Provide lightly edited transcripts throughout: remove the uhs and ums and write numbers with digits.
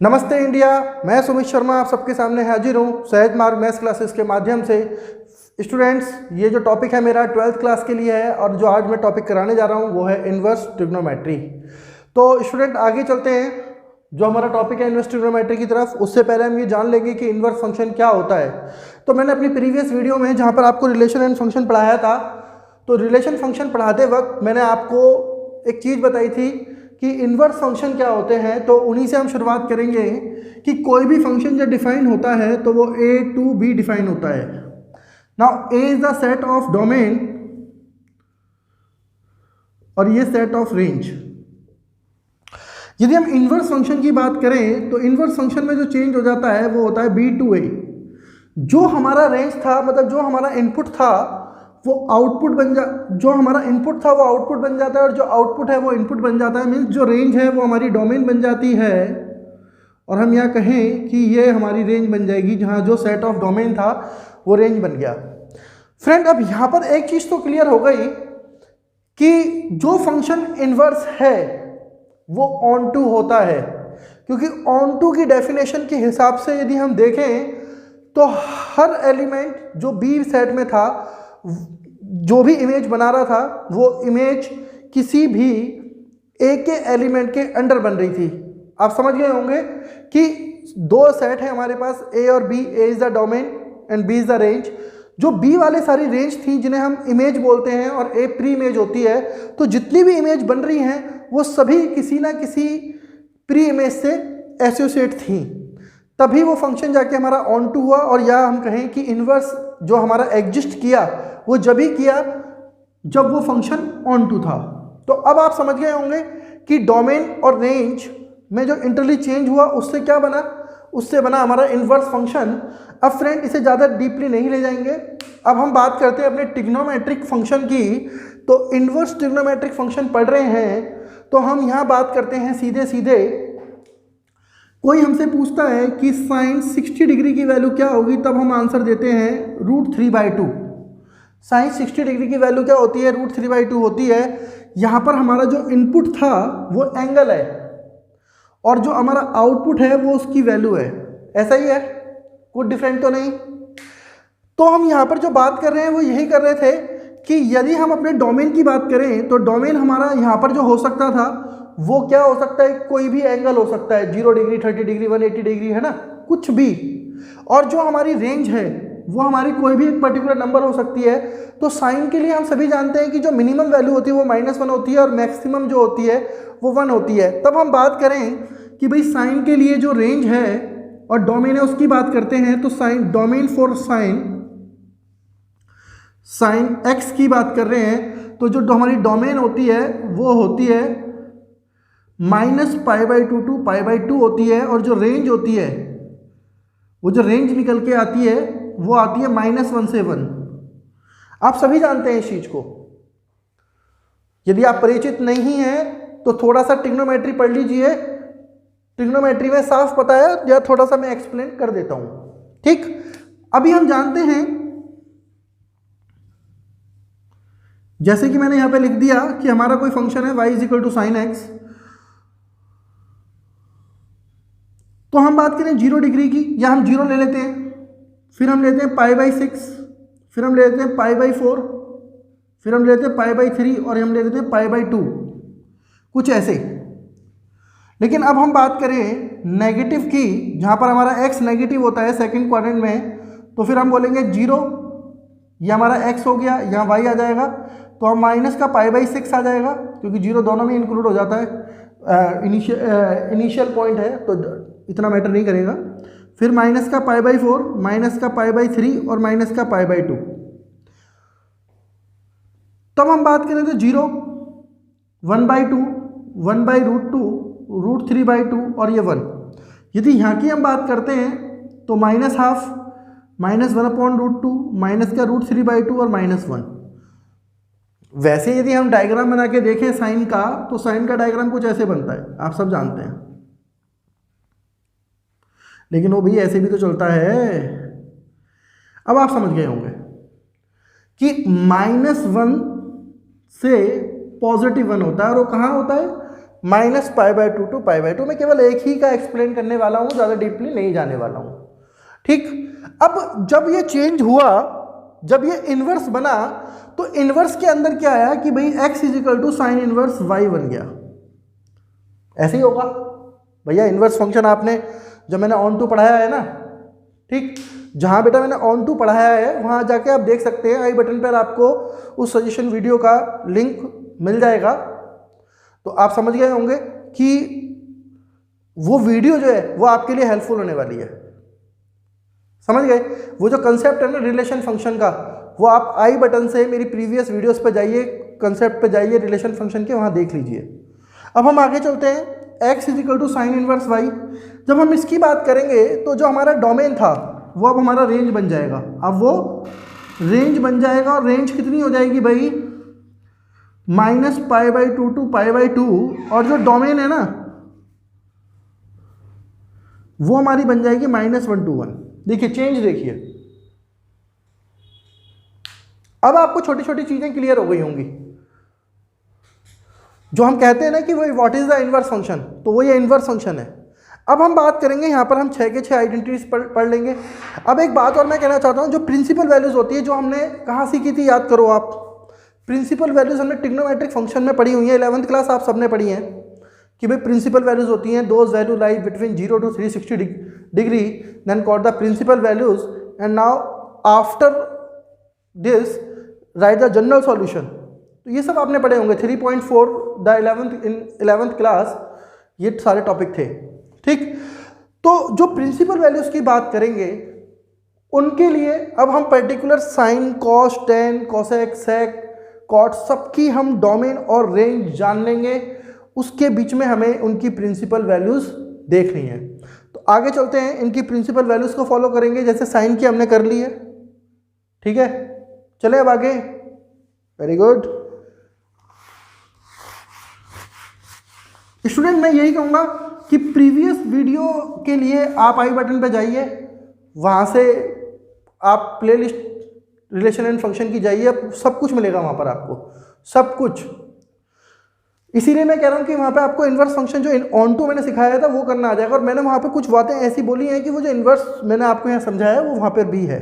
नमस्ते इंडिया, मैं सुमित शर्मा आप सबके सामने हाजिर हूँ सहज मार्ग मैथ्स क्लासेस के माध्यम से। स्टूडेंट्स, ये जो टॉपिक है मेरा 12th क्लास के लिए है और जो आज मैं टॉपिक कराने जा रहा हूँ वो है इन्वर्स ट्रिग्नोमेट्री। तो स्टूडेंट आगे चलते हैं, जो हमारा टॉपिक है इन्वर्स ट्रिग्नोमेट्री की तरफ। उससे पहले हम ये जान लेंगे कि इन्वर्स फंक्शन क्या होता है। तो मैंने अपनी प्रीवियस वीडियो में जहाँ पर आपको रिलेशन एंड फंक्शन पढ़ाया था, तो रिलेशन फंक्शन पढ़ाते वक्त मैंने आपको एक चीज़ बताई थी कि इन्वर्स फंक्शन क्या होते हैं। तो उन्हीं से हम शुरुआत करेंगे कि कोई भी फंक्शन जब डिफाइन होता है तो वो a टू b डिफाइन होता है। Now a is the set of domain और ये सेट ऑफ रेंज। यदि हम इन्वर्स फंक्शन की बात करें तो इन्वर्स फंक्शन में जो चेंज हो जाता है वो होता है b टू a। जो हमारा रेंज था, मतलब जो हमारा इनपुट था वो आउटपुट बन जो हमारा इनपुट था वो आउटपुट बन जाता है और जो आउटपुट है वो इनपुट बन जाता है। मीन्स जो रेंज है वो हमारी डोमेन बन जाती है और हम यहाँ कहें कि ये हमारी रेंज बन जाएगी, जहाँ जो सेट ऑफ डोमेन था वो रेंज बन गया। फ्रेंड, अब यहाँ पर एक चीज़ तो क्लियर हो गई कि जो फंक्शन इन्वर्स है वो ऑन टू होता है, क्योंकि ऑन टू की डेफिनेशन के हिसाब से यदि हम देखें तो हर एलिमेंट जो बी सेट में था, जो भी इमेज बना रहा था वो इमेज किसी भी ए के एलिमेंट के अंडर बन रही थी। आप समझ गए होंगे कि दो सेट है हमारे पास, ए और बी। A is the domain and B is the range. जो बी वाले सारी रेंज थी जिन्हें हम इमेज बोलते हैं और ए प्री इमेज होती है, तो जितनी भी इमेज बन रही हैं वो सभी किसी ना किसी प्री इमेज से एसोसिएट थी। तभी वो फंक्शन जाके हमारा ऑन टू हुआ। और या हम कहें कि इन्वर्स जो हमारा एग्जिस्ट किया वो जब ही किया जब वो फंक्शन ऑन टू था। तो अब आप समझ गए होंगे कि डोमेन और रेंज में जो इंटरली चेंज हुआ उससे क्या बना, उससे बना हमारा इन्वर्स फंक्शन। अब फ्रेंड, इसे ज़्यादा डीपली नहीं ले जाएंगे। अब हम बात करते हैं अपने ट्रिग्नोमेट्रिक फंक्शन की। तो इन्वर्स ट्रिग्नोमेट्रिक फंक्शन पढ़ रहे हैं तो हम यहाँ बात करते हैं सीधे सीधे। कोई हमसे पूछता है कि साइन 60 डिग्री की वैल्यू क्या होगी, तब हम आंसर देते हैं √3/2। साइन 60 डिग्री की वैल्यू क्या होती है? √3/2 होती है। यहाँ पर हमारा जो इनपुट था वो एंगल है और जो हमारा आउटपुट है वो उसकी वैल्यू है। ऐसा ही है, कुछ डिफरेंट तो नहीं। तो हम यहाँ पर जो बात कर रहे हैं वो यही कर रहे थे कि यदि हम अपने डोमेन की बात करें तो डोमेन हमारा यहाँ पर जो हो सकता था वो क्या हो सकता है? कोई भी एंगल हो सकता है, 0 डिग्री, 30 डिग्री, 180 डिग्री, है ना, कुछ भी। और जो हमारी रेंज है वो हमारी कोई भी एक पर्टिकुलर नंबर हो सकती है। तो साइन के लिए हम सभी जानते हैं कि जो मिनिमम वैल्यू होती है वो -1 होती है और मैक्सिमम जो होती है वो 1 होती है। तब हम बात करें कि भाई साइन के लिए जो रेंज है और डोमेन है उसकी बात करते हैं। तो sine domain for sine x की बात कर रहे हैं तो जो हमारी डोमेन होती है वो होती है -π/2 to π/2 होती है। और जो रेंज होती है, वो जो रेंज निकल के आती है वो आती है -1 से 1। आप सभी जानते हैं इस चीज को। यदि आप परिचित नहीं हैं तो थोड़ा सा ट्रिग्नोमेट्री पढ़ लीजिए। ट्रिग्नोमेट्री में साफ पता है, या थोड़ा सा मैं एक्सप्लेन कर देता हूं। ठीक, अभी हम जानते हैं, जैसे कि मैंने यहां पे लिख दिया कि हमारा कोई फंक्शन है y = sin x। तो हम बात करें 0 डिग्री की, या हम 0 ले लेते हैं, फिर हम लेते हैं π/6, फिर हम ले लेते हैं π/4, फिर हम ले लेते हैं π/3 और हम ले लेते हैं π/2, कुछ ऐसे। लेकिन अब हम बात करें नेगेटिव की, जहाँ पर हमारा x नेगेटिव होता है सेकंड क्वाड्रेंट में, तो फिर हम बोलेंगे 0, ये हमारा x हो गया, यहाँ y आ जाएगा, तो हम माइनस का π/6 आ जाएगा, क्योंकि 0 दोनों में इंक्लूड हो जाता है। इनिशियल पॉइंट है तो इतना मैटर नहीं करेगा। फिर माइनस का π/4, माइनस का π/3 और माइनस का π/2। तब हम बात करें तो 0, 1/2, 1/√2, √3/2 और ये 1। यदि यहाँ की हम बात करते हैं तो -½ -1/√2, माइनस का √3/2 और -1। वैसे यदि हम डायग्राम बना के देखें साइन का, तो साइन का डायग्राम कुछ ऐसे बनता है, आप सब जानते हैं। लेकिन वो भी ऐसे भी तो चलता है। अब आप समझ गए होंगे कि -1 से +1 होता है, और वो कहाँ होता है? Minus pi by two to pi by two. मैं केवल एक ही का एक्सप्लेन करने वाला हूँ, ज़्यादा डीपली नहीं जाने वाला हूँ। ठीक, अब जब ये चेंज हुआ, जब ये इन्वर्स बना, तो इन्वर्स के अंदर क्या आया कि भाई x is equal to sine inverse y बन गया। ऐसे ही होगा भैया, इन्वर्स फंक्शन आपने जब मैंने ऑन टू पढ़ाया है ना, ठीक, जहाँ बेटा मैंने ऑन टू पढ़ाया है वहाँ जाके आप देख सकते हैं, आई बटन पर आपको उस सजेशन वीडियो का लिंक मिल जाएगा। तो आप समझ गए होंगे कि वो वीडियो जो है वो आपके लिए हेल्पफुल होने वाली है। समझ गए? वो जो कंसेप्ट है ना रिलेशन फंक्शन का, वो आप आई बटन से मेरी प्रीवियस वीडियोस पे जाइए, कंसेप्ट पे जाइए रिलेशन फंक्शन के, वहाँ देख लीजिए। अब हम आगे चलते हैं, x is equal to sine inverse y। जब हम इसकी बात करेंगे तो जो हमारा डोमेन था वो अब हमारा रेंज बन जाएगा। अब वो रेंज बन जाएगा, और रेंज कितनी हो जाएगी भाई, minus pi by two to pi by two, और जो डोमेन है ना वो हमारी बन जाएगी माइनस वन टू वन। देखिए चेंज देखिए, अब आपको छोटी छोटी चीजें क्लियर हो गई होंगी। जो हम कहते हैं ना कि भाई what is the inverse function, तो वो ये इनवर्स फंक्शन है। अब हम बात करेंगे, यहाँ पर हम 6 के 6 आइडेंटिटीज पढ़ लेंगे। अब एक बात और मैं कहना चाहता हूँ, जो प्रिंसिपल वैल्यूज होती है, जो हमने कहाँ सीखी थी याद करो आप, प्रिंसिपल वैल्यूज हमने ट्रिग्नोमेट्रिक फंक्शन में पढ़ी हुई है, 11th क्लास आप सबने पढ़ी है कि भाई प्रिंसिपल वैल्यूज होती हैं, those value lie between 0 to 360 degree, then called the principal values, and now after this write the general solution. तो ये सब आपने पढ़े होंगे, 3.4 द 11th क्लास, ये सारे टॉपिक थे। ठीक, तो जो प्रिंसिपल वैल्यूज की बात करेंगे उनके लिए अब हम particular sine, cos, tan, cosec, sec, cot, सबकी हम डोमेन और रेंज जान लेंगे। उसके बीच में हमें उनकी प्रिंसिपल वैल्यूज देखनी है। तो आगे चलते हैं, इनकी प्रिंसिपल वैल्यूज को फॉलो करेंगे। जैसे साइन की हमने कर ली है, ठीक है, चले अब आगे। वेरी गुड स्टूडेंट, मैं यही कहूँगा कि प्रीवियस वीडियो के लिए आप आई बटन पे जाइए, वहाँ से आप प्लेलिस्ट रिलेशन एंड फंक्शन की जाइए, सब कुछ मिलेगा वहाँ पर आपको, सब कुछ। इसीलिए मैं कह रहा हूँ कि वहाँ पे आपको इन्वर्स फंक्शन जो ऑन टू मैंने सिखाया था वो करना आ जाएगा। और मैंने वहाँ पे कुछ बातें ऐसी बोली हैं कि वो जो इन्वर्स मैंने आपको यहाँ समझाया वो वहाँ पर भी है।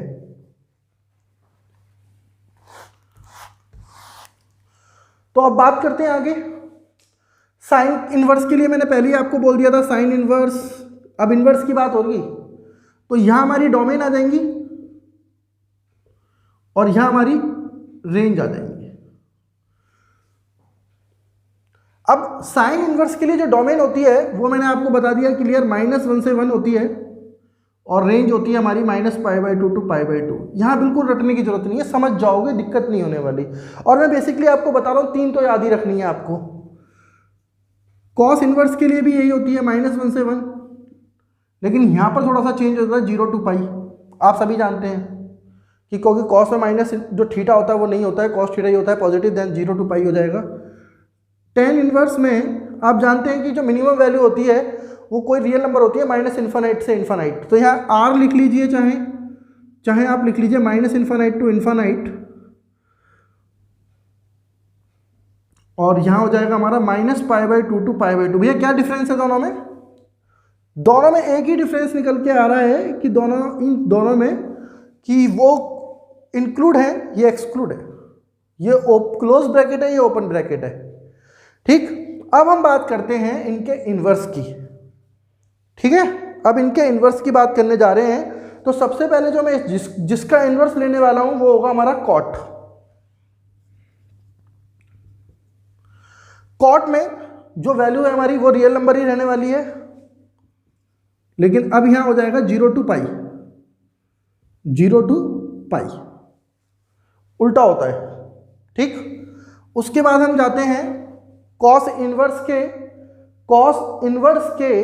तो अब बात करते हैं आगे। साइन इन्वर्स के लिए मैंने पहले ही आपको बोल दिया था साइन इन्वर्स। अब इन्वर्स की बात होगी तो यहां हमारी डोमेन आ जाएंगी और यहां हमारी रेंज आ जाएंगी। अब साइन इन्वर्स के लिए जो डोमेन होती है वो मैंने आपको बता दिया क्लियर, -1 से 1 होती है, और रेंज होती है हमारी -π/2 टू π/2। यहाँ बिल्कुल रटने की जरूरत नहीं है, समझ जाओगे, दिक्कत नहीं होने वाली। और मैं बेसिकली आपको बता रहा हूँ, 3 तो याद ही रखनी है आपको। कॉस इन्वर्स के लिए भी यही होती है -1 से 1, लेकिन यहाँ पर थोड़ा सा चेंज होता है 0 to π। आप सभी जानते हैं कि क्योंकि कॉस में माइनस जो थीटा होता है वो नहीं होता है, कॉस थीटा ही होता है पॉजिटिव, देन 0 to π हो जाएगा। टेन इन्वर्स में आप जानते हैं कि जो मिनिमम वैल्यू होती है वो कोई रियल नंबर होती है -∞ से इन्फानाइट। तो यहाँ r लिख लीजिए, चाहे आप लिख लीजिए -∞ to ∞, और यहाँ हो जाएगा हमारा -π/2 to π/2। भैया क्या डिफरेंस है दोनों में? दोनों में एक ही डिफरेंस निकल के आ रहा है कि इन दोनों में कि वो इंक्लूड है, ये एक्सक्लूड है, ये क्लोज ब्रैकेट है, ये ओपन ब्रैकेट है। ठीक, अब हम बात करते हैं इनके इन्वर्स की। ठीक है, अब इनके इन्वर्स की बात करने जा रहे हैं। तो सबसे पहले जो मैं जिसका इन्वर्स लेने वाला हूं वो होगा हमारा कॉट। कॉट में जो वैल्यू है हमारी वो रियल नंबर ही रहने वाली है, लेकिन अब यहां हो जाएगा 0 to π, 0 to π उल्टा होता है। ठीक, उसके बाद हम जाते हैं कॉस इन्वर्स के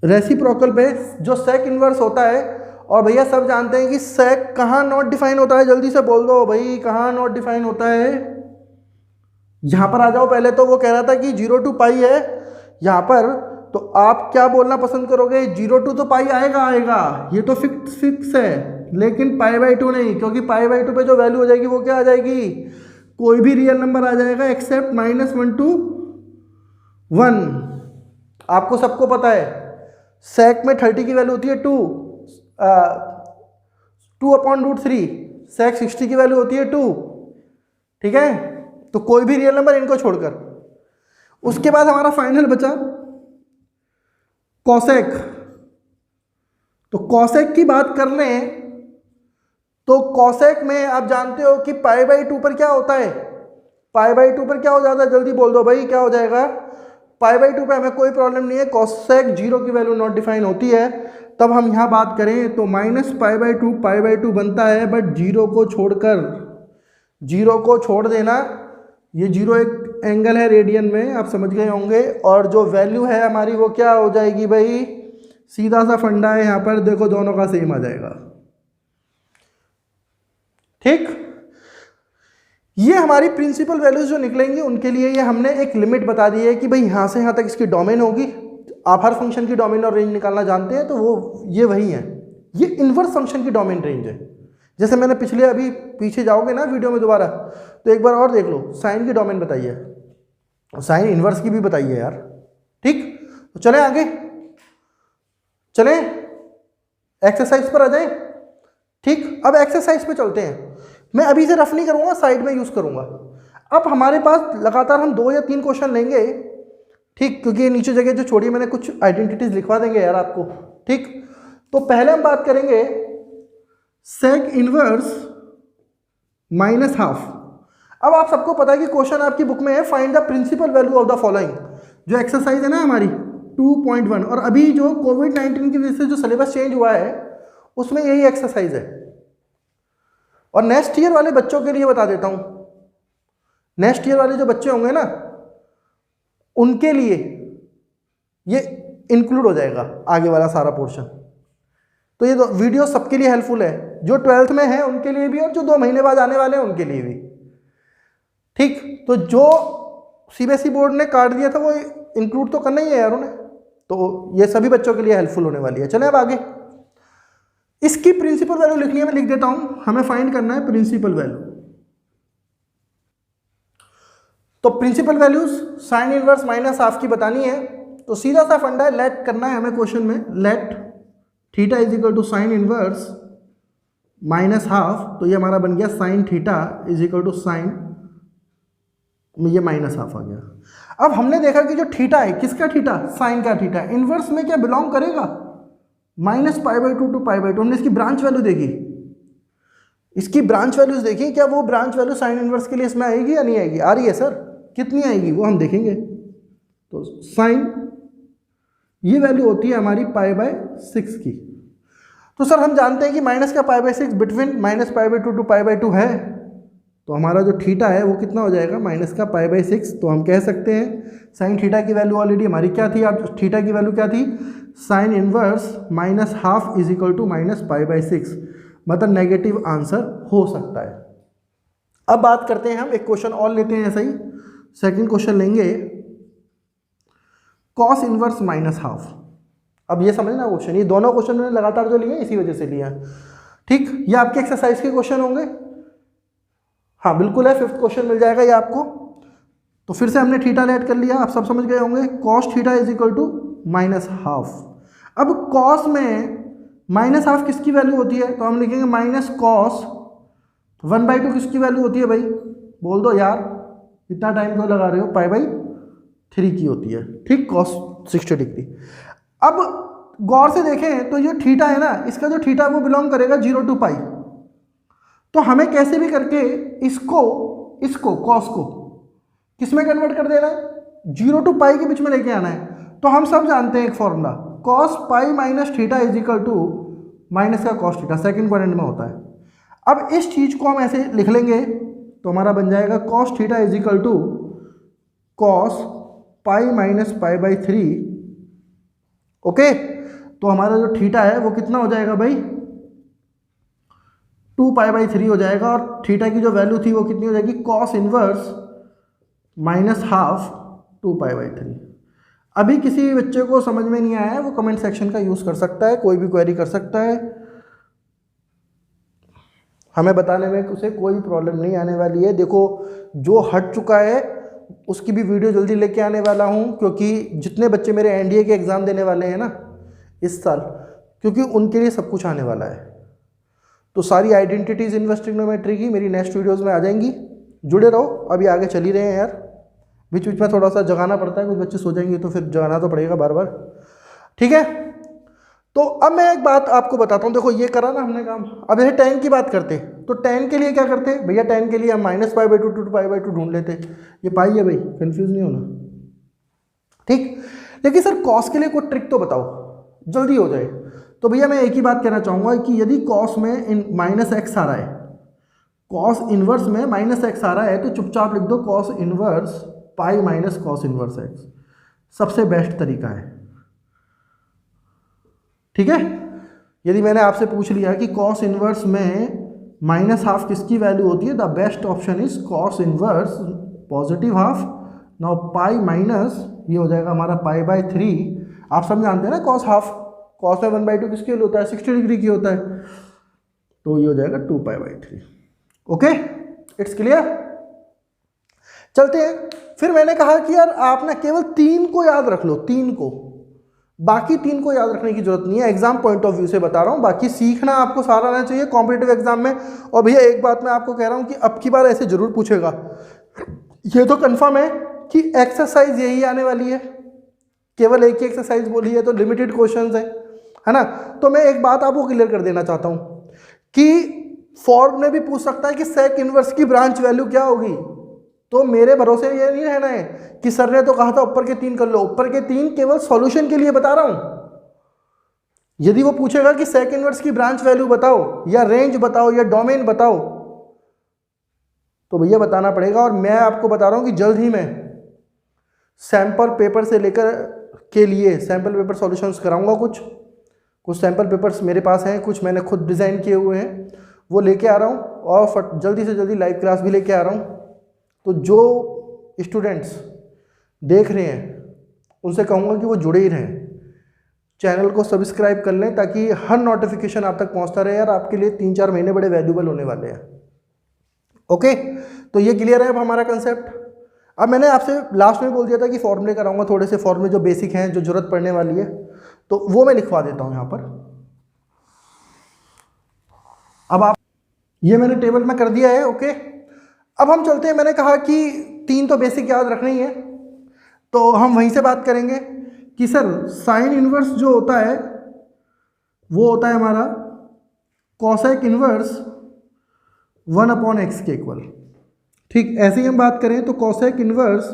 रेसिप्रोकल पे जो सेक इन्वर्स होता है। और भैया सब जानते हैं कि सेक कहाँ नॉट डिफाइन होता है, जल्दी से बोल दो भाई, कहाँ नॉट डिफाइन होता है? यहां पर आ जाओ। पहले तो वो कह रहा था कि 0 to π है यहां पर, तो आप क्या बोलना पसंद करोगे? 0 to तो π आएगा, ये तो फिक्स है, लेकिन π/2 नहीं, क्योंकि π/2 पे जो वैल्यू हो जाएगी वो क्या आ जाएगी? कोई भी रियल नंबर आ जाएगा एक्सेप्ट -1 to 1, आपको सबको पता है सेक में 30 की वैल्यू होती है 2, 2/√3, सेक 60 की वैल्यू होती है 2, ठीक है। तो कोई भी रियल नंबर इनको छोड़कर। उसके बाद हमारा फाइनल बचा कॉसेक। तो कॉसेक की बात कर लें तो कॉसेक में आप जानते हो कि π/2 पर क्या होता है, π/2 पर क्या हो जाता है, जल्दी बोल दो भाई क्या हो जाएगा। π/2 पे हमें कोई प्रॉब्लम नहीं है, कॉसेक 0 की वैल्यू नॉट डिफाइन होती है। तब हम यहाँ बात करें तो -π/2 बनता है, बट 0 को छोड़कर, 0 को छोड़ देना, ये 0 एक एंगल है रेडियन में, आप समझ गए होंगे। और जो वैल्यू है हमारी वो क्या हो जाएगी भाई, सीधा सा फंडा है यहाँ पर, देखो दोनों का सेम आ जाएगा, ठीक। ये हमारी प्रिंसिपल वैल्यूज जो निकलेंगी उनके लिए ये हमने एक लिमिट बता दी है कि भाई यहाँ से यहाँ तक इसकी डोमेन होगी। आप हर फंक्शन की डोमेन और रेंज निकालना जानते हैं, तो वो ये वही है, ये इनवर्स फंक्शन की डोमेन रेंज है। जैसे मैंने पिछले, अभी पीछे जाओगे ना वीडियो में दोबारा तो एक बार और देख लो, साइन की डोमेन बताइए, साइन इनवर्स की भी बताइए यार, ठीक। तो चलें आगे, चलें एक्सरसाइज पर आ जाएं, ठीक। अब एक्सरसाइज पे चलते हैं। मैं अभी से रफ नहीं करूंगा, साइड में यूज करूंगा। अब हमारे पास लगातार हम 2 या 3 क्वेश्चन लेंगे, ठीक, क्योंकि ये नीचे जगह जो छोड़ी मैंने कुछ आइडेंटिटीज लिखवा देंगे यार आपको, ठीक। तो पहले हम बात करेंगे सेक इनवर्स -½ अब आप सबको पता है कि क्वेश्चन आपकी बुक में है, find the principal value of the following. जो एक्सरसाइज है ना हमारी 2.1, और अभी जो कोविड-19 की वजह से जो सिलेबस चेंज हुआ है उसमें यही एक्सरसाइज है। और नेक्स्ट ईयर वाले बच्चों के लिए बता देता हूं, नेक्स्ट ईयर वाले जो बच्चे होंगे ना उनके लिए ये इंक्लूड हो जाएगा आगे वाला सारा पोर्शन। तो ये वीडियो सबके लिए हेल्पफुल है, जो 12th में है उनके लिए भी और जो 2 महीने बाद आने वाले हैं उनके लिए भी, ठीक। तो जो सीबीएसई बोर्ड ने काट दिया था वो इंक्लूड तो करना ही है यार उन्हें, तो ये सभी बच्चों के लिए हेल्पफुल होने वाली है। चलें अब आगे, इसकी प्रिंसिपल वैल्यू लिखनी है, मैं लिख देता हूं, हमें फाइंड करना है प्रिंसिपल वैल्यू। तो प्रिंसिपल वैल्यूज साइन इनवर्स -½ की बतानी है, तो सीधा सा फंडा है, लेट करना है हमें क्वेश्चन में, let theta is equal to sine inverse -½ तो ये हमारा बन गया sine theta is equal to sine, ये -½ आ गया। अब हमने देखा कि जो थीटा है, किसका थीटा, साइन का थीटा, इनवर्स में क्या बिलोंग करेगा, -π/2 टू π/2। हमने इसकी ब्रांच वैल्यू देखी, इसकी ब्रांच वैल्यूज देखी, क्या वो ब्रांच वैल्यू साइन इनवर्स के लिए इसमें आएगी या नहीं आएगी, आ रही है सर, कितनी आएगी वो हम देखेंगे। तो साइन ये वैल्यू होती है हमारी π/6 की। तो सर हम जानते हैं कि माइनस का π/6 बिटवीन -π/2 टू π/2 है, तो हमारा जो थीटा है वो कितना हो जाएगा, माइनस का π/6। तो हम कह सकते हैं साइन थीटा की वैल्यू ऑलरेडी हमारी क्या थी, अब थीटा की वैल्यू क्या थी, sine inverse -½ is equal to -π/6, मतलब नेगेटिव आंसर हो सकता है। अब बात करते हैं, हम एक क्वेश्चन और लेते हैं, ऐसा ही सेकंड क्वेश्चन लेंगे, कॉस इनवर्स -½ अब ये समझना क्वेश्चन, ये दोनों क्वेश्चन मैंने लगातार जो लिए इसी वजह से लिया है, ठीक। ये आपके एक्सरसाइज के क्वेश्चन होंगे, हाँ बिल्कुल है, 5th क्वेश्चन मिल जाएगा ये आपको। तो फिर से हमने थीटा लेट कर लिया, आप सब समझ गए होंगे, cos theta is equal to -½ अब कॉस में -½ किसकी वैल्यू होती है, तो हम लिखेंगे माइनस कॉस 1/2 किसकी वैल्यू होती है भाई, बोल दो यार, इतना टाइम क्यों लगा रहे हो, π/3 की होती है, ठीक, कॉस 60 डिग्री। अब गौर से देखें तो ये थीटा है ना, इसका जो थीटा वो बिलोंग करेगा 0 टू π, तो हमें कैसे भी करके इसको कॉस को किस में कन्वर्ट कर देना है, 0 टू π के बीच में लेके आना है। तो हम सब जानते हैं एक formula, cos π - theta is equal to minus का cos थीटा, सेकंड क्वाड्रेंट में होता है। अब इस चीज को हम ऐसे लिख लेंगे तो हमारा बन जाएगा cos theta is equal to cos π - π/3, okay. तो हमारा जो थीटा है वो कितना हो जाएगा भाई, 2π/3 हो जाएगा, और थीटा की जो वैल्यू थी वो कितनी हो जाएगी, cos इनवर्स -½ 2π/3। अभी किसी बच्चे को समझ में नहीं आया है वो कमेंट सेक्शन का यूज कर सकता है, कोई भी क्वेरी कर सकता है, हमें बताने में उसे कोई प्रॉब्लम नहीं आने वाली है। देखो जो हट चुका है उसकी भी वीडियो जल्दी लेके आने वाला हूँ, क्योंकि जितने बच्चे मेरे एनडीए के एग्ज़ाम देने वाले हैं ना इस साल, क्योंकि उनके लिए सब कुछ आने वाला है। तो सारी आइडेंटिटीज़ इन्वर्स ट्रिग्नोमेट्री की मेरी नेक्स्ट वीडियोज़ में आ जाएंगी, जुड़े रहो। अभी आगे चल ही रहे हैं यार, बीच बीच में थोड़ा सा जगाना पड़ता है, कुछ बच्चे सो जाएंगे तो फिर जगाना तो पड़ेगा बार बार, ठीक है। तो अब मैं एक बात आपको बताता हूँ, देखो ये करा ना हमने काम। अब ये tan की बात करते, तो tan के लिए क्या करते भैया, tan के लिए हम -π/2 to π/2 ढूंढ लेते। ये पाई है भाई, कंफ्यूज नहीं होना, ठीक। लेकिन सर cos के लिए कोई ट्रिक तो बताओ, जल्दी हो जाए। तो भैया मैं एक ही बात कहना चाहूँगा कि यदि cos में -x आ रहा है, cos इनवर्स में -x आ रहा है, तो चुपचाप लिख दो cos inverse pi minus cos inverse x, सबसे बेस्ट तरीका है, ठीक है। यदि मैंने आपसे पूछ लिया कि cos इनवर्स में -½ किसकी वैल्यू होती है, the best option is cos inverse +½ now pi minus ये हो जाएगा हमारा π/3। आप सब जानते हैं ना cos ½ cos में 1/2 किसकी वैल्यू होता है, 60 डिग्री की होता है, तो ये हो जाएगा 2π/3। Okay, it's clear. चलते हैं। फिर मैंने कहा कि यार आप ना केवल 3 को याद रख लो, 3 को, बाकी 3 को याद रखने की जरूरत नहीं है। एग्जाम पॉइंट ऑफ व्यू से बता रहा हूँ, बाकी सीखना आपको सारा आना चाहिए कॉम्पिटिटिव एग्जाम में। और भैया एक बात मैं आपको कह रहा हूँ कि अब की बार ऐसे जरूर पूछेगा, ये तो कंफर्म है कि एक्सरसाइज यही आने वाली है, केवल एक ही एक्सरसाइज बोली है, तो लिमिटेड क्वेश्चंस है ना। तो मैं एक बात आपको क्लियर कर देना चाहता हूँ कि फॉर्म में भी पूछ सकता है कि सेक इनवर्स की ब्रांच वैल्यू क्या होगी। तो मेरे भरोसे ये नहीं रहना है कि सर ने तो कहा था ऊपर के 3 कर लो, ऊपर के 3 केवल सॉल्यूशन के लिए बता रहा हूं। यदि वो पूछेगा कि सेक इनवर्स की ब्रांच वैल्यू बताओ या रेंज बताओ या डोमेन बताओ, तो भैया बताना पड़ेगा। और मैं आपको बता रहा हूं कि जल्द ही मैं सैंपल पेपर से लेकर के लिए सैंपल पेपर सॉल्यूशंस कराऊंगा। कुछ सैंपल पेपर्स मेरे पास हैं, कुछ मैंने खुद डिज़ाइन किए हुए हैं, वो लेके आ रहा हूँ, और जल्दी से जल्दी लाइव क्लास भी लेके आ रहा हूँ। तो जो स्टूडेंट्स देख रहे हैं उनसे कहूँगा कि वो जुड़े ही रहें, चैनल को सब्सक्राइब कर लें, ताकि हर नोटिफिकेशन आप तक पहुँचता रहे। यार आपके लिए 3-4 महीने बड़े वैल्यूबल होने वाले हैं। ओके, तो ये क्लियर है अब हमारा कंसेप्ट। अब मैंने आपसे लास्ट में बोल दिया था कि फॉर्मूले कराऊंगा, थोड़े से फॉर्मूले जो बेसिक हैं, जो जरूरत पड़ने वाली है, तो वो मैं लिखवा देता हूँ यहाँ पर। अब आप, ये मैंने टेबल में कर दिया है। ओके, अब हम चलते हैं। मैंने कहा कि 3 तो बेसिक याद रखना ही है, तो हम वहीं से बात करेंगे कि सर साइन इनवर्स जो होता है वो होता है हमारा कॉसेक इनवर्स 1/x के इक्वल, ठीक। ऐसे ही हम बात करें तो कॉसेक इनवर्स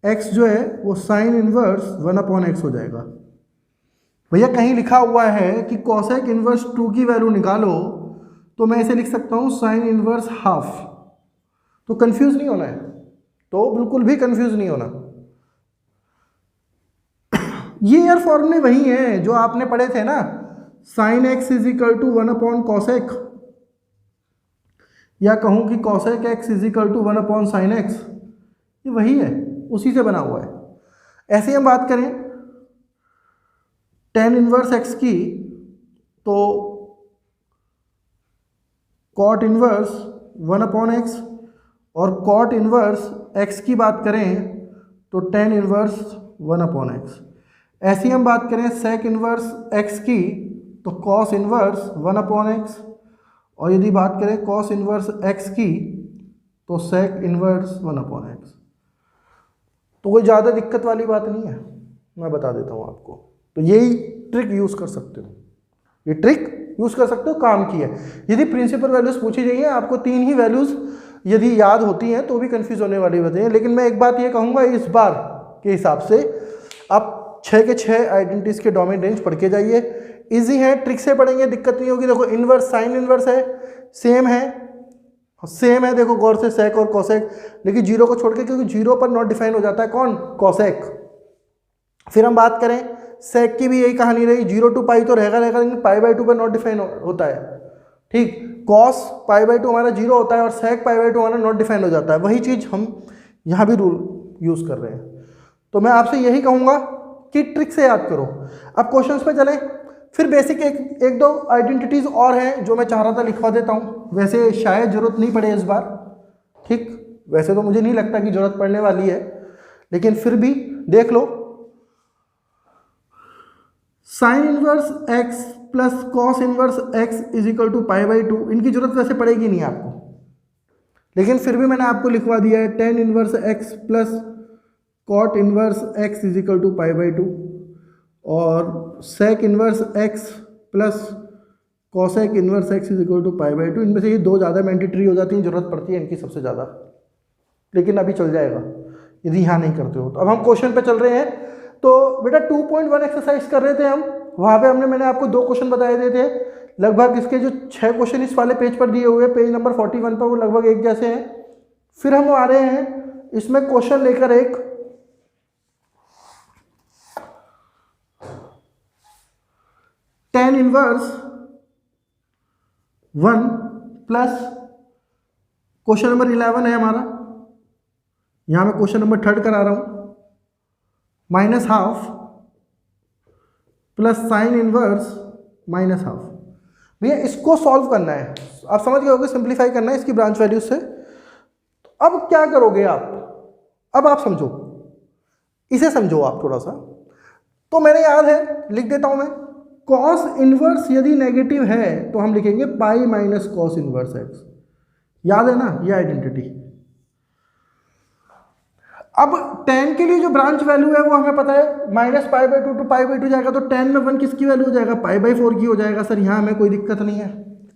x जो है वो साइन इनवर्स 1/x हो जाएगा। भैया कहीं लिखा हुआ है कि कॉसेक इनवर्स 2 की वैल्यू निकालो, तो मैं इसे लिख सकता हूँ साइन इनवर्स ½ तो कंफ्यूज नहीं होना है, तो बिल्कुल भी कंफ्यूज नहीं होना। ये यार फॉर्मूले वही हैं जो आपने पढ़े थे ना, sine x is equal to 1/cosec, या कहूँ कि cosec x is equal to 1/sin x, ये वही है, उसी से बना हुआ है। ऐसे ही हम बात करें tan इनवर्स x की, तो cot इनवर्स 1/x, और cot इनवर्स x की बात करें तो tan इनवर्स 1/x। ऐसे ही हम बात करें sec इनवर्स x की, तो cos इनवर्स 1/x, और यदि बात करें cos इनवर्स x की, तो sec इनवर्स 1/x। तो कोई ज़्यादा दिक्कत वाली बात नहीं है, मैं बता देता हूँ आपको। तो यही ट्रिक यूज़ कर सकते हो, ये ट्रिक यूज़ कर सकते हो, काम की है। यदि प्रिंसिपल वैल्यूज़ पूछी जाइए, आपको 3 ही वैल्यूज़ यदि याद होती हैं तो भी कंफ्यूज होने वाली बातें हैं। लेकिन मैं एक बात ये कहूँगा, इस बार के हिसाब से आप 6 के 6 आइडेंटिटीज़ के डोमेन रेंज पढ़ के जाइए। इजी है, ट्रिक से पढ़ेंगे दिक्कत नहीं होगी। देखो इनवर्स साइन इनवर्स है, सेम है, देखो गौर से सेक और कॉसेक, लेकिन जीरो को छोड़ के, क्योंकि जीरो पर नॉट डिफाइन हो जाता है कौन, कॉसेक। फिर हम बात करें सेक की, भी यही कहानी रही, 0 to π तो रहेगा, लेकिन π/2 पर नॉट डिफाइन होता है, ठीक। कॉस π/2 हमारा 0 होता है और सेक π/2 हमारा नॉट डिफाइन हो जाता है। वही चीज़ हम यहाँ भी रूल यूज़ कर रहे हैं। तो मैं आपसे यही कहूँगा कि ट्रिक से याद करो। अब क्वेश्चंस पे चलें। फिर बेसिक एक दो आइडेंटिटीज़ और हैं जो मैं चाह रहा था लिखवा देता हूँ, वैसे शायद ज़रूरत नहीं पड़े इस बार, ठीक। वैसे तो मुझे नहीं लगता कि जरूरत पड़ने वाली है, लेकिन फिर भी देख लो। Sine inverse x plus cos inverse x is equal to pi by 2, इनकी जरूरत वैसे पड़ेगी नहीं आपको, लेकिन फिर भी मैंने आपको लिखवा दिया है tan inverse x plus cot inverse x is equal to pi by 2, और sec inverse x plus cosec inverse x is equal to pi by 2। इनमें से ये दो ज़्यादा मैंडेटरी हो जाती हैं, जरूरत पड़ती है इनकी सबसे ज़्यादा, लेकिन अभी चल जाएगा यदि यहाँ नहीं करते हो तो। अब हम क्वेश्चन पे चल रहे हैं। तो बेटा 2.1 एक्सरसाइज कर रहे थे हम, वहाँ पे मैंने आपको 2 क्वेश्चन बताए दिए थे। लगभग इसके जो 6 क्वेश्चन इस वाले पेज पर दिए हुए हैं, पेज नंबर 41 पर, वो लगभग एक जैसे हैं। फिर हम आ रहे हैं इसमें क्वेश्चन लेकर एक tan inverse 1 plus question number 11 है हमारा, यहाँ मैं क्वेश्चन नंबर 3 करा रहा हूँ, minus half plus sine inverse minus half. भैया इसको सॉल्व करना है, आप समझ गए होगे, सिंप्लीफाई करना है इसकी ब्रांच वैल्यूज से। तो अब क्या करोगे आप, अब आप समझो, इसे समझो आप थोड़ा सा। तो मैंने याद है, लिख देता हूं मैं, कॉस इनवर्स यदि नेगेटिव है तो हम लिखेंगे pi minus cos inverse x, याद है ना ये आइडेंटिटी। अब tan के लिए जो ब्रांच वैल्यू है वो हमें पता है, minus pi by 2 to pi by 2 जाएगा, तो tan में 1 किसकी वैल्यू हो जाएगा, पाई बाई 4 की हो जाएगा। सर यहाँ हमें कोई दिक्कत नहीं है।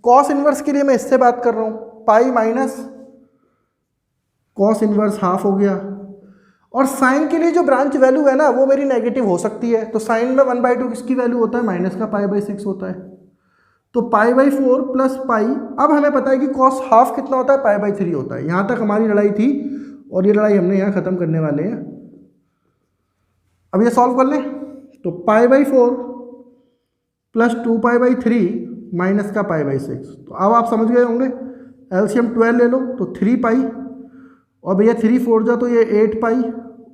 कॉस इनवर्स के लिए मैं इससे बात कर रहा हूँ, pi minus cos inverse half हो गया। और साइन के लिए जो ब्रांच वैल्यू है ना वो मेरी नेगेटिव हो सकती है, तो साइन में 1/2 किसकी वैल्यू होता है, माइनस का पाई बाई 6 होता है, तो पाई बाई 4 प्लस पाई। अब हमें पता है कि कॉस हाफ कितना होता है, पाई बाई 3 होता है। यहाँ तक हमारी लड़ाई थी और ये लड़ाई हमने यहाँ ख़त्म करने वाले हैं। अब ये सॉल्व कर लें, तो pi by 4 plus 2 pi by 3 minus का पाई बाई 6। तो अब आप समझ गए होंगे, एलसीएम 12 ले लो तो 3 पाई, और भैया 3 4 जा तो ये 8 पाई,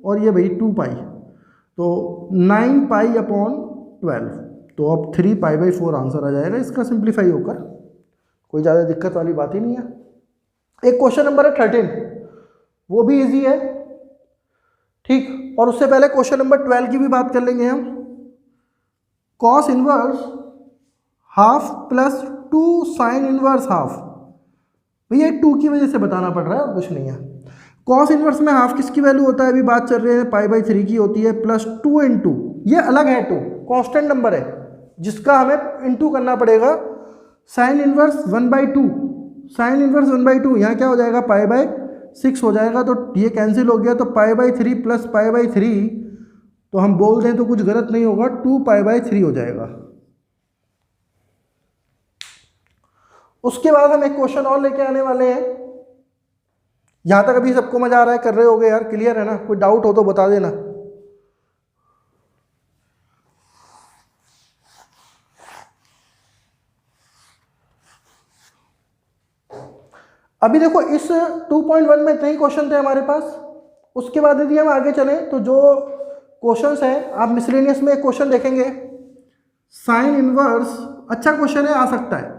और ये भाई 2 पाई, तो 9 पाई अपॉन 12। तो अब 3 पाई बाई 4 आंसर आ जाएगा इसका सिंप्लीफाई होकर, कोई ज़्यादा दिक्कत वाली बात ही नहीं है। एक क्वेश्चन नंबर है 13, वो भी इजी है, ठीक। और उससे पहले क्वेश्चन नंबर 12 की भी बात कर लेंगे हम। Cos inverse half plus 2 sine inverse half. भैया 2 की वजह से बताना पड़ रहा है और कुछ नहीं है। कॉस इनवर्स में हाफ किसकी वैल्यू होता है, अभी बात चल रही है, पाई बाई 3 की होती है, प्लस 2 इंटू, ये अलग है 2 कांस्टेंट नंबर है जिसका हमें इंटू करना पड़ेगा, साइन इनवर्स 1/2, साइन इनवर्स 1/2, यहाँ क्या हो जाएगा, पाई बाई 6 हो जाएगा, तो ये कैंसिल हो गया, तो pi by 3 plus pi by 3, तो हम बोल दें तो कुछ गलत नहीं होगा, 2 पाई बाई 3 हो जाएगा। उसके बाद हम एक क्वेश्चन और लेके आने वाले हैं। यहां तक अभी सबको मजा आ रहा है, कर रहे होगे यार, क्लियर है ना, कोई डाउट हो तो बता देना। अभी देखो इस 2.1 में इतने ही क्वेश्चन थे हमारे पास। उसके बाद यदि हम आगे चलें तो जो क्वेश्चंस हैं, आप मिसलेनियस में एक क्वेश्चन देखेंगे, साइन इनवर्स, अच्छा क्वेश्चन है, आ सकता है,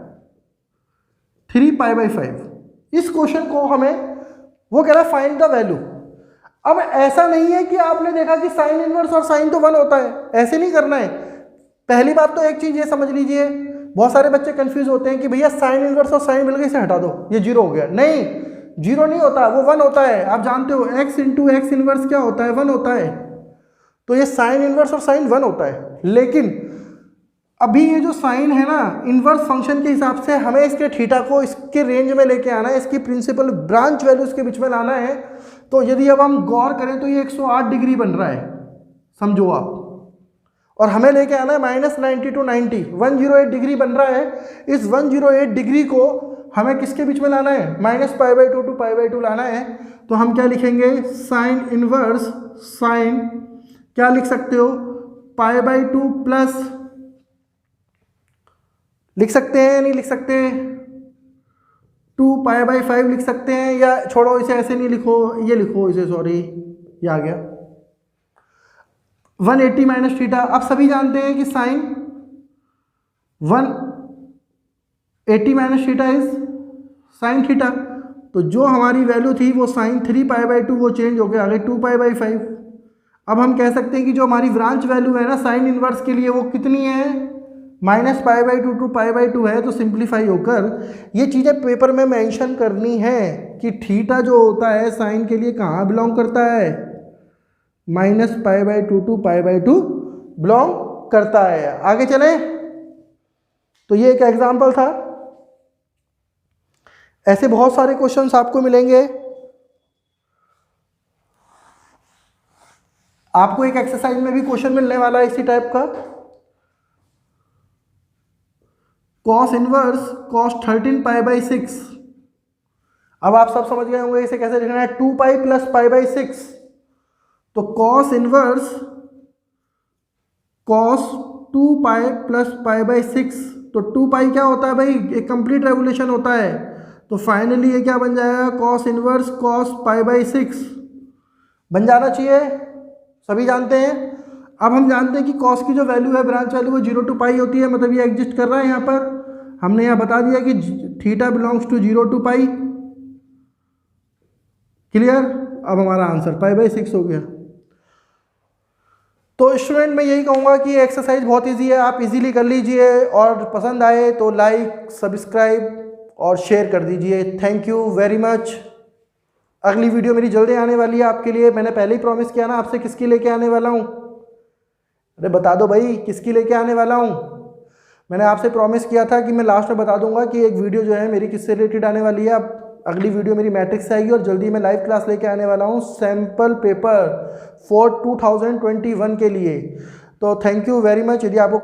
3 पाई बाई 5। इस क्वेश्चन को हमें, वो कह रहा है फाइंड द वैल्यू। अब ऐसा नहीं है कि आपने देखा कि साइन इनवर्स और साइन तो 1 होता है, ऐसे नहीं करना है। पहली बात तो एक चीज ये समझ लीजिए, बहुत सारे बच्चे कंफ्यूज होते हैं कि भैया साइन इनवर्स और साइन मिल गए, इसे हटा दो, ये 0 हो गया। नहीं, 0 नहीं होता, वो 1 होता है। आप जानते हो x इंटू एक्स इनवर्स क्या होता है, 1 होता है। तो ये साइन इनवर्स और साइन 1 होता है। लेकिन अभी ये जो साइन है ना, इनवर्स फंक्शन के हिसाब से हमें इसके थीटा को इसके रेंज में लेके आना है, इसकी प्रिंसिपल ब्रांच वैल्यू इसके बीच में लाना है। तो यदि अब हम गौर करें तो ये 108 डिग्री बन रहा है, समझो आप, और हमें लेके आना है -90 टू 90, 108 डिग्री बन रहा है। इस 108 डिग्री को हमें किसके बीच में लाना है, -π/2 टू π/2 लाना है। तो हम क्या लिखेंगे, साइन इनवर्स, साइन क्या लिख सकते हो, π/2 प्लस, लिख सकते हैं नहीं लिख सकते, 2 π/5 लिख सकते हैं, या छोड़ो इसे ऐसे नहीं लिखो, ये लिखो इसे, सॉरी ये आ गया 180 माइनस थीटा। आप सभी जानते हैं कि sine 180 minus theta is sine theta, तो जो हमारी वैल्यू थी वो साइन 3π/2 वो चेंज हो गया, आ गई 2π/5। अब हम कह सकते हैं कि जो हमारी ब्रांच वैल्यू है ना साइन इनवर्स के लिए वो कितनी है, -π/2 टू π/2 है। तो सिंप्लीफाई होकर ये चीज़ें पेपर में मेंशन करनी है कि थीटा जो होता है साइन के लिए कहाँ बिलोंग करता है, -π/2 टू π/2 बिलोंग करता है। आगे चलें, तो ये एक एग्जाम्पल था। ऐसे बहुत सारे क्वेश्चंस आपको मिलेंगे। आपको एक एक्सरसाइज में भी क्वेश्चन मिलने वाला है इसी टाइप का, कॉस इनवर्स कॉस 13π/6। अब आप सब समझ गए होंगे इसे कैसे लिखना है, 2π + π/6। तो कॉस इनवर्स कॉस 2π + π/6, तो 2π क्या होता है भाई, एक कंप्लीट रेवोल्यूशन होता है। तो फाइनली ये क्या बन जाएगा, कॉस इनवर्स कॉस π/6 बन जाना चाहिए, सभी जानते हैं। अब हम जानते हैं कि कॉस की जो वैल्यू है ब्रांच वैल्यू वो 0 टू पाई होती है, मतलब ये एग्जिस्ट कर रहा है यहाँ पर। हमने यहाँ बता दिया कि theta belongs to 0 to pi. Clear. अब हमारा आंसर π/6 हो गया। तो स्टूडेंट मैं यही कहूँगा कि एक्सरसाइज बहुत इजी है, आप इजीली कर लीजिए, और पसंद आए तो लाइक सब्सक्राइब और शेयर कर दीजिए। Thank you very much. अगली वीडियो मेरी जल्दी आने वाली है आपके लिए। मैंने पहले ही प्रॉमिस किया ना आपसे किसकी लेके आने वाला हूँ, अरे बता दो भाई किसकी लेके आने वाला हूँ। मैंने आपसे प्रॉमिस किया था कि मैं लास्ट में बता दूंगा कि एक वीडियो जो है मेरी किससे रिलेटेड आने वाली है। अब अगली वीडियो मेरी मैट्रिक्स से आएगी, और जल्दी मैं लाइव क्लास लेके आने वाला हूँ सैम्पल पेपर फॉर 2021 के लिए। तो थैंक यू वेरी मच। यदि आपको